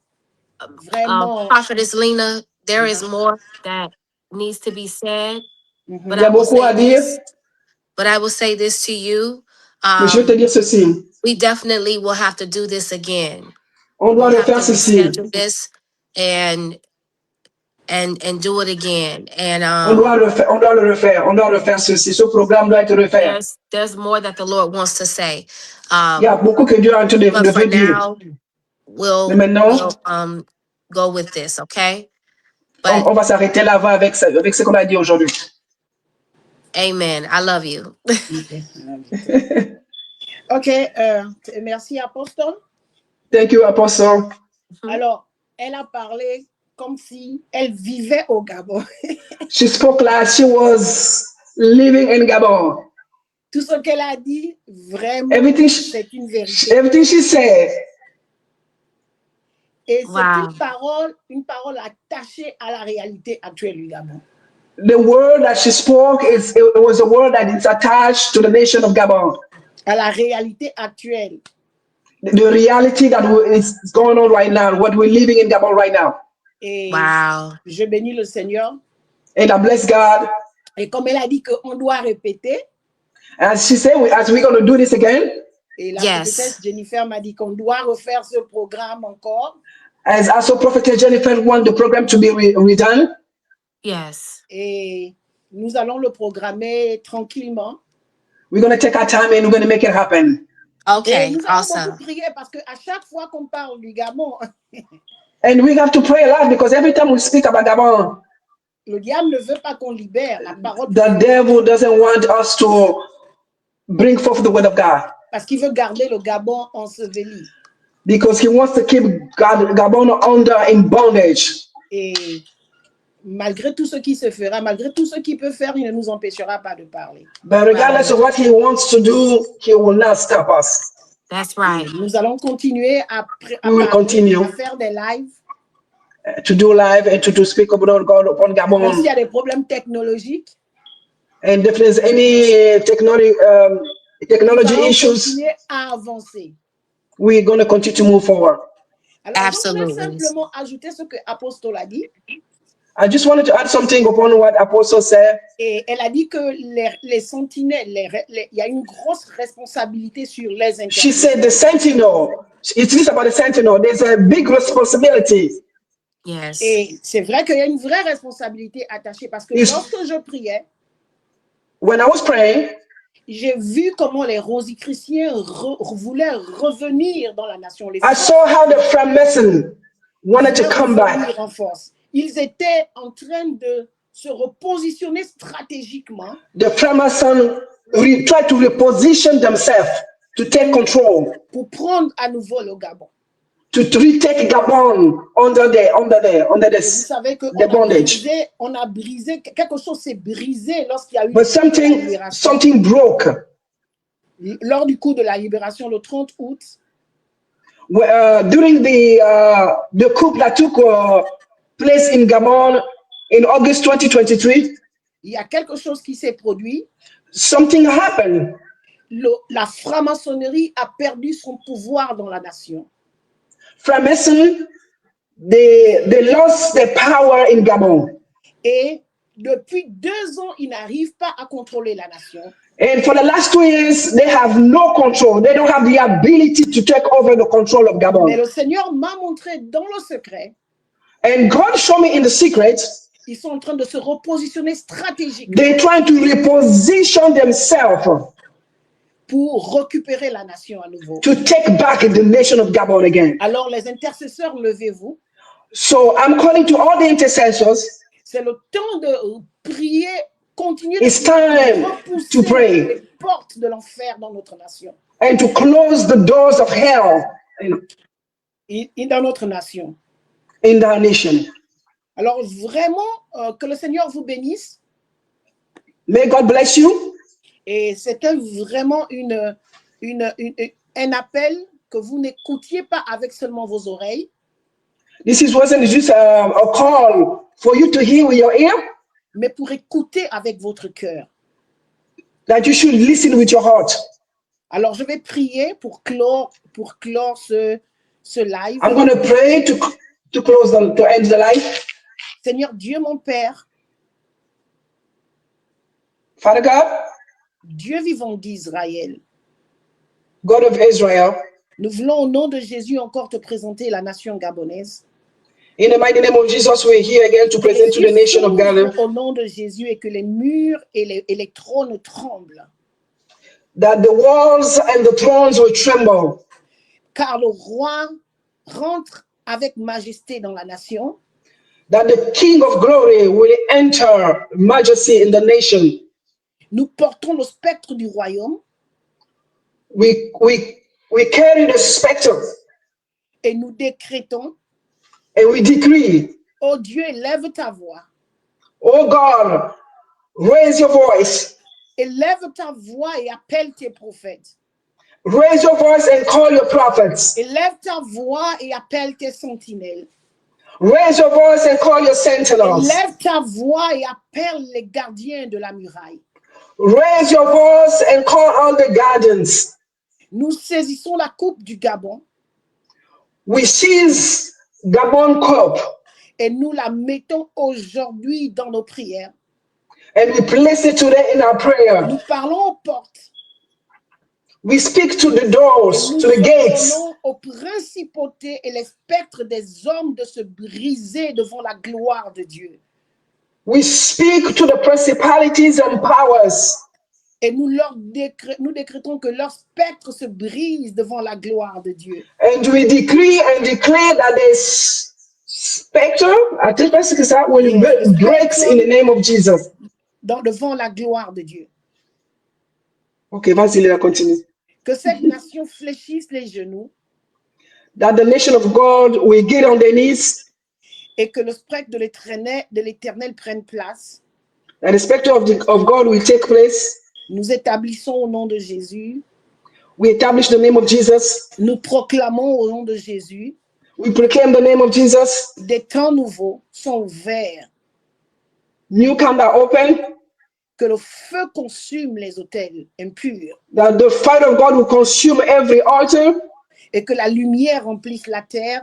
Vraiment. Prophetess Lena, there is more that needs to be said. Mhm. But Il y a beaucoup à dire, I will say this to you. mais je vais te dire ceci. We definitely will have to do this again. On doit We'll le faire have to ceci. reschedule this and do it again. And On doit le refaire. On doit refaire ceci. Ce programme doit être refait. there's more that the Lord wants to say. Il y a beaucoup que Dieu est en train But for de dire. now, we'll go with this, okay? But On va s'arrêter là-bas avec ce qu'on a dit aujourd'hui. amen. I love you. OK. Merci, Apostle. Thank you, Apostle. Alors, elle a parlé comme si elle vivait au Gabon. She spoke like she was living in Gabon. Tout ce qu'elle a dit, vraiment, Everything c'est une vérité. Everything she said Et c'est Wow. une parole attachée à la réalité actuelle du Gabon. The word that she spoke it was a word that is attached to the nation of Gabon. À la réalité actuelle. The reality that is going on right now, what we're living in Gabon right now. Et Wow. je bénis le Seigneur. And I bless God. Et comme elle a dit qu'on doit répéter, As she said, as we're going to do this again, et la Yes. prophétesse Jennifer m'a dit qu'on doit refaire ce programme encore. as also Prophet Jennifer want the program to be redone. Yes. Et nous allons le programmer tranquillement. We're going to take our time and we're going to make it happen. Et Okay. nous allons Awesome. beaucoup prier parce qu'à chaque fois qu'on parle du Gabon, And we have to pray a lot because every time we speak about Gabon, le diable ne veut pas qu'on libère la parole the devil doesn't want us to bring forth the word of God parce qu'il veut garder le Gabon enseveli. because he wants to keep Gabon under in bondage. Et malgré tout ce qui se fera, malgré tout ce qu'il peut faire, il ne nous empêchera pas de parler. But regardless of what he wants to do, he will not stop us. That's right. Nous allons continuer à We will continue. faire des lives. To do live and to speak about God upon Même Gabon. s'il y a des problèmes technologiques, And if there's any technology nous allons issues, continuer à avancer. we're going to continue to move forward. Alors, je voulais Absolutely. simplement ajouter ce que Apostole a dit. I just wanted to add something upon what Apostle said. Et elle a dit que les sentinelles, il y a une grosse responsabilité sur les She intercesseurs. said the sentinel, it is about the sentinel. There's a big responsibility. Yes. Et c'est vrai qu'il y a une vraie responsabilité attachée parce que Yes. lorsque je priais, When I was praying, j'ai vu comment les rosicruciens voulaient revenir dans la nation. Les I saw how the Freemason wanted to voulaient come revenir back. en force. Ils étaient en train de se repositionner stratégiquement The Freemason tried to reposition themselves to take control, pour prendre à nouveau le Gabon. to retake Gabon under Et vous this savez que the bondage. on a brisé, quelque chose s'est brisé lorsqu'il y a eu But la libération. something broke. Lors du coup de la libération le 30 août, During the coup that took place in Gabon in August 2023, il y a quelque chose qui s'est produit. something happened. La franc-maçonnerie a perdu son pouvoir dans la nation. Freemason, they lost their power in Gabon. Et depuis 2 ans, ils n'arrivent pas à contrôler la nation. And for the last 2 years, they have no control. They don't have the ability to take over the control of Mais Gabon. le Seigneur m'a montré dans le secret, And God showed me in the secret, ils sont en train de se repositionner stratégiquement they're trying to reposition themselves pour récupérer la nation à nouveau. to take back the nation of Gabon again. Alors les intercesseurs, levez-vous. So I'm calling to all the intercessors. C'est le temps de prier, continuer It's de time repousser to pray. les portes de l'enfer dans notre nation. And to close the doors of hell Et dans notre nation. in our nation. Alors vraiment, que le Seigneur vous bénisse. May God bless you. Et c'était vraiment un appel que vous n'écoutiez pas avec seulement vos oreilles, Wasn't just a call for you to hear with your ear, mais pour écouter avec votre cœur. that you should listen with your heart. Alors, je vais prier pour clore ce live. I'm going to pray to end the life. Seigneur Dieu, mon Père, Father God, Dieu vivant d'Israël, God of Israel, nous voulons au nom de Jésus encore te présenter la nation gabonaise. in the mighty name of Jesus, we're here again to present to the nation of Ghana Au nom de Jésus et que les murs et les trônes tremblent. that the walls and the thrones will tremble, Car le roi rentre avec majesté dans la nation. that the King of glory will enter majesty in the nation. Nous portons le spectre du royaume We carry the spectre et nous décrétons, and we decree, ô Dieu, élève ta voix. oh God, raise your voice, Élève ta voix et appelle tes prophètes. Raise your voice and call your prophets. Élève ta voix et appelle tes sentinelles. Raise your voice and call your sentinels. Élève ta voix et appelle les gardiens de la muraille. Raise your voice and call all the guardians. Nous saisissons la coupe du Gabon We seize Gabon cup et nous la mettons aujourd'hui dans nos prières. and we place it today in our prayer. Nous parlons aux portes. We speak to the doors, Nous to the gates. ordonnons aux principautés et les spectres des hommes de se briser devant la gloire de Dieu. We speak to the principalities and powers. Et nous décrétons que leurs spectres se brisent devant la gloire de Dieu. And we decree and declare that this specter, I think that's that will breaks in the name of Jesus. Devant la gloire de Dieu. Okay, vas-y, Léa, continue. Que cette nation fléchisse les genoux. That the nation of God will get on their knees. Et que le spectre de l'Éternel prenne place. And the specter of God will take place. Nous établissons au nom de Jésus. We establish the name of Jesus. Nous proclamons au nom de Jésus. We proclaim the name of Jesus. Des temps nouveaux sont ouverts. New camps are open. Que le feu consume les autels impurs. That the fire of God will consume every altar. Et que la lumière remplisse la terre.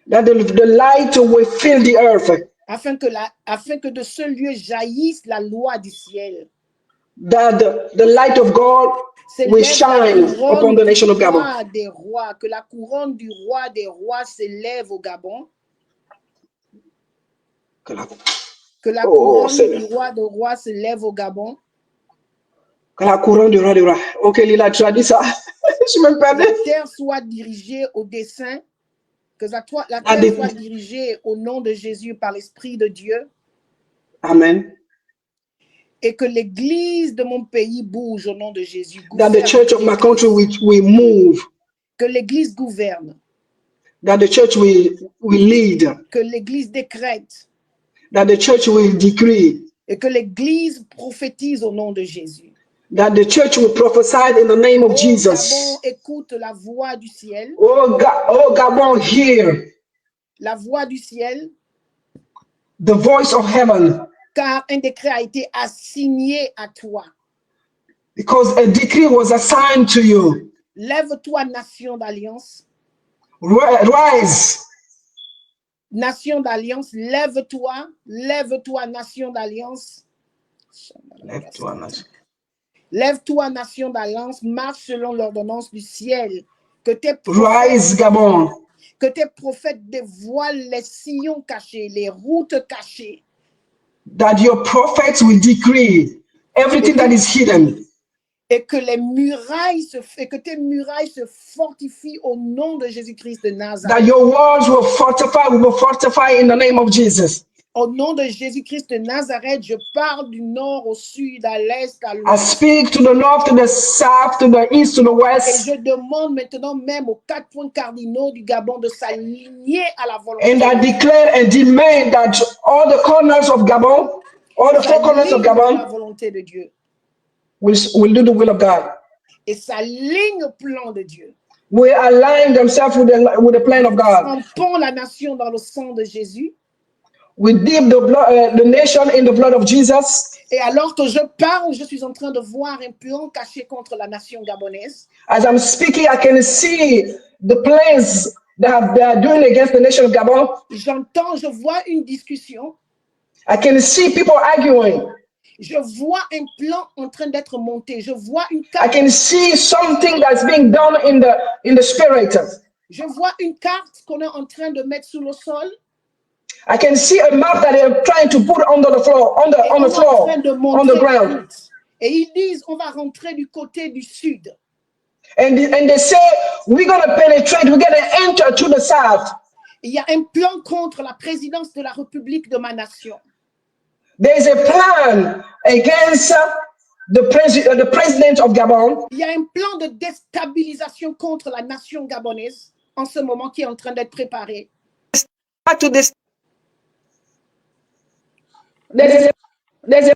That the light will fill the earth. Afin que de ce lieu jaillisse la loi du ciel. That the light of God will shine upon the nation of Gabon. Des rois, que la couronne du roi des rois s'élève au Gabon. Que la couronne du roi des rois s'élève au Gabon. Que la couronne du roi des rois. Ok, Lila, tu as dit ça. Je me perdais. La terre soit dirigée au dessein. Que la terre soit dirigée au nom de Jésus par l'Esprit de Dieu. Amen. Et que l'église de mon pays bouge au nom de Jésus. That the church of my country will move. Que l'église gouverne. That the church will lead. Que l'église décrète. That the church will decree. Et que l'église prophétise au nom de Jésus. That the church will prophesy in the name of Jesus. Gabon, écoute la voix du ciel. Oh Gabon, hear. La voix du ciel. The voice of heaven. Car un décret a été assigné à toi. Because a decree was assigned to you. Lève-toi, nation d'alliance. Rise. Nation d'alliance, lève-toi. Lève-toi, nation d'alliance. Lève-toi, nation. Lève-toi, nation d'alliance. Marche selon l'ordonnance du ciel. Rise, Gabon. Que tes prophètes dévoilent les sillons cachés, les routes cachées. That your prophets will decree everything that is hidden. Et que tes murailles se fortifient au nom de Jésus-Christ de Nazareth. That your walls will fortify in the name of Jesus. Au nom de Jésus-Christ de Nazareth, je parle du nord au sud, à l'est, à I l'ouest. speak to the north, to the south, to the east, to the west. Et je demande maintenant même aux 4 points cardinaux du Gabon de s'aligner à la volonté. And I declare and demand that all the corners of Gabon, all the 4 corners of Gabon, la volonté de Dieu. will do the will of God. Et s'aligne au plan de Dieu. Will align themselves with the plan of God. Trempons la nation dans le sang de Jésus. We dip the nation in the blood of Jesus. Et alors que je parle, je suis en train de voir un plan caché contre la nation gabonaise. As I'm speaking, I can see the plans that they are doing against the nation of Gabon. Je vois une discussion. I can see people arguing. Je vois un plan en train d'être monté. Je vois une I carte. can see something that's being done in the spirit. Je vois une carte qu'on est en train de mettre sous le sol. I can see a map that they're trying to put on the floor, on the ground. Et ils disent, on va rentrer du côté du sud. And they say, we're going to penetrate, we're going to enter to the south. Il y a un plan contre la présidence de la République de ma nation. There's a plan against the president of Gabon. Il y a un plan de déstabilisation contre la nation gabonaise en ce moment qui est en train d'être préparé. There's a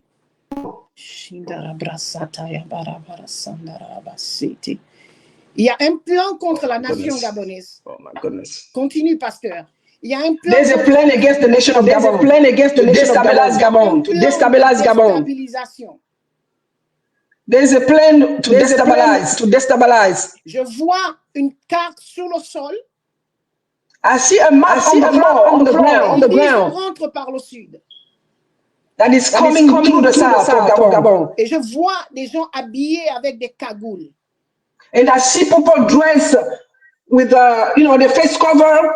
Il y a un plan contre Oh la my nation goodness. gabonaise. Oh my goodness. Continue, pasteur. Il y a un plan There's a plan against the nation of Gabon. There's a plan against the nation of Gabon. Gabon. To destabilize Gabon. déstabilisation. There's a plan to destabilize. To destabilize. Je vois une carte sur le sol. I see a map on the floor, on the ground, On rentre par le sud. that is coming through the south of Gabon. Et je vois des gens habillés avec des cagoules. And I see people dressed with, the face cover,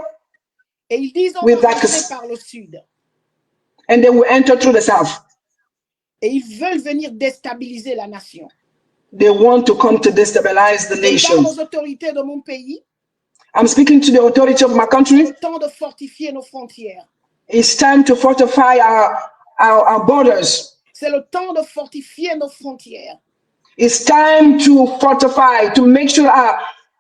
Et ils disent on with va that- rentrer par le sud. and they will enter through the south. Et ils veulent venir déstabiliser la nation. They want to come to destabilize the Je parle nation. aux autorités de mon pays. I'm speaking to the authority of my C'est country. le temps de fortifier nos frontières. It's time to fortify our borders. C'est le temps de fortifier nos frontières. It's time to fortify, to make sure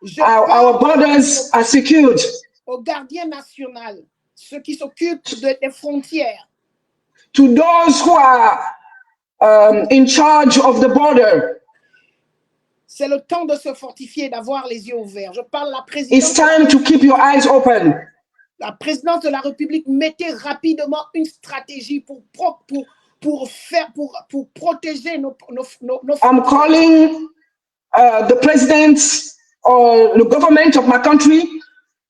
Je our parle borders are secured. aux gardiens nationaux, ceux qui s'occupent des frontières. To those who are in charge of the border, C'est le temps de se fortifier, d'avoir les yeux ouverts. Je parle à la it's présidence. time to keep your eyes open. La présidence de la République mettait rapidement une stratégie pour protéger nos I'm calling the president or the government of my country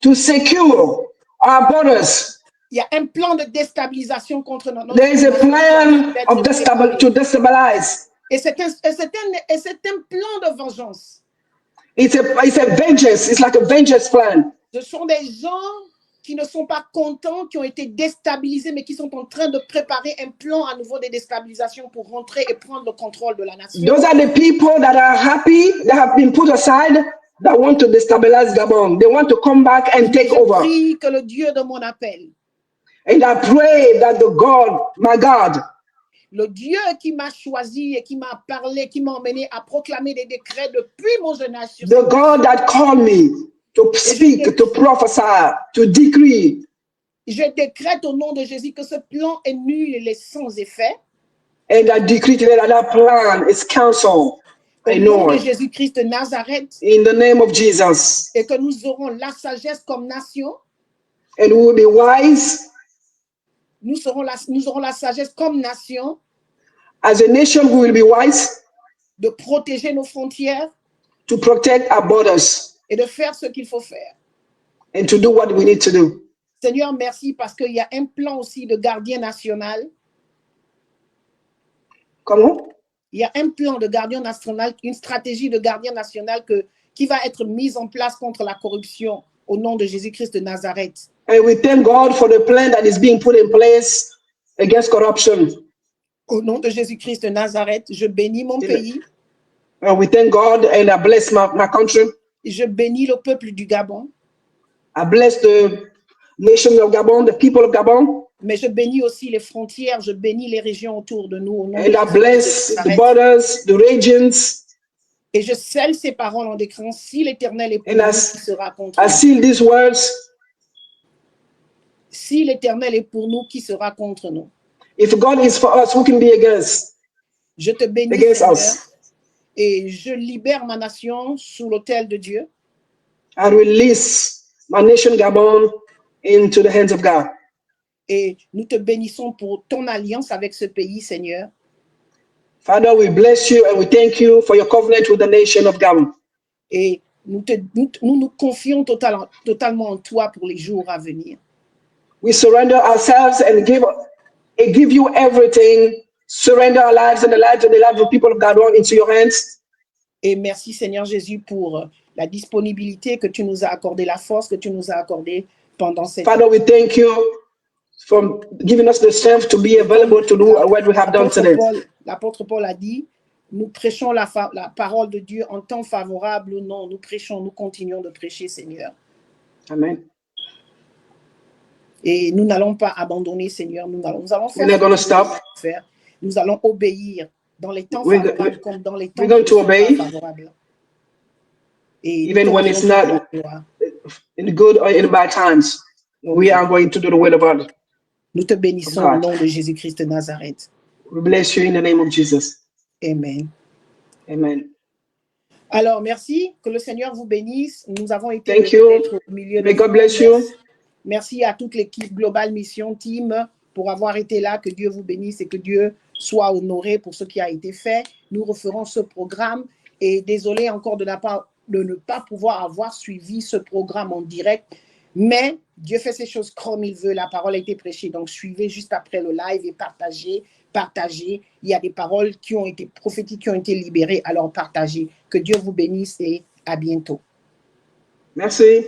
to secure our borders. Il y a un plan de déstabilisation contre notre There is a plan of to destabilize. Et c'est un plan de vengeance. It's a vengeance. It's like a vengeance plan. Ce sont des gens qui ne sont pas contents, qui ont été déstabilisés, mais qui sont en train de préparer un plan à nouveau de déstabilisation pour rentrer et prendre le contrôle de la nation. Those are the people that are happy, that have been put aside, that want to destabilize Gabon. They want to come back and take Je over. prie que le Dieu de mon appel, And I pray that the God, my God, le Dieu qui m'a choisi et qui m'a parlé, qui m'a emmené à proclamer des décrets depuis mon jeune âge, sur the God that called me to speak, to prophesy, to decree, je décrète au nom de Jésus que ce plan est nul et sans effet. and I decree today that that plan is canceled. Au I nom know de it. Jésus-Christ de Nazareth, In the name of Jesus. et que nous aurons la sagesse comme nation. And we will be wise. Nous aurons la sagesse comme nation As a nation, we will be wise de protéger nos frontières to protect our borders et de faire ce qu'il faut faire. and to do what we need to do. Seigneur, merci parce qu'il y a un plan aussi de gardien national. Comment? Il y a un plan de gardien national, une stratégie de gardien national qui va être mise en place contre la corruption au nom de Jésus-Christ de Nazareth. And we thank God for the plan that is being put in place against corruption. Au nom de Jésus-Christ de Nazareth, je bénis mon pays. We thank God and I bless my country. Je bénis le peuple du Gabon. I bless the nation of Gabon, the people of Gabon. Mais je bénis aussi les frontières, je bénis les régions autour de nous. Au nom de And I Jésus-Christ bless de the Nazareth. borders, the regions. Et je scelle ces paroles en déclarant, si l'Éternel est pour And nous, I- qui sera contre I nous? seal these words. Si l'Éternel est pour nous, qui sera contre nous? If God is for us, who can be against? Je te bénis, Against Seigneur, us. et je libère ma nation sous l'autel de Dieu. I release my nation Gabon into the hands of God. Et nous te bénissons pour ton alliance avec ce pays, Seigneur. Father, we bless you and we thank you for your covenant with the nation of Gabon. Et nous confions totalement en toi pour les jours à venir. We surrender ourselves and give you everything. Surrender our lives and the lives of the people of Gabon into your hands. Et merci, Seigneur Jésus, pour la disponibilité que tu nous as accordée, la force que tu nous as accordée pendant cette Father, we thank you for giving us the strength to be available to do what we have done today. L'apôtre Paul a dit, nous prêchons la parole de Dieu en temps favorable ou non. Nous prêchons, nous continuons de prêcher, Seigneur. Amen. Et nous n'allons pas abandonner, Seigneur. Nous allons faire We're not going to stop. faire. Nous allons obéir dans les temps We're favorables comme dans les temps we're going to obey, favorables. Et even nous when it's t'honorons not- pour la gloire. In the good or in the bad times, we are going to do the will of God. Nous te bénissons au nom de Jésus-Christ de Nazareth. We bless you in the name of Jesus. Amen. Amen. Alors, merci. Que le Seigneur vous bénisse. Nous avons été Thank you. peut-être au milieu May de God vous. bless you. Merci à toute l'équipe Global Mission Team pour avoir été là. Que Dieu vous bénisse et que Dieu soit honoré pour ce qui a été fait. Nous referons ce programme et désolé encore de ne pas pouvoir avoir suivi ce programme en direct, mais Dieu fait ces choses comme il veut. La parole a été prêchée, donc suivez juste après le live et partagez. Il y a des paroles qui ont été prophétiques, qui ont été libérées, alors partagez. Que Dieu vous bénisse et à bientôt. Merci.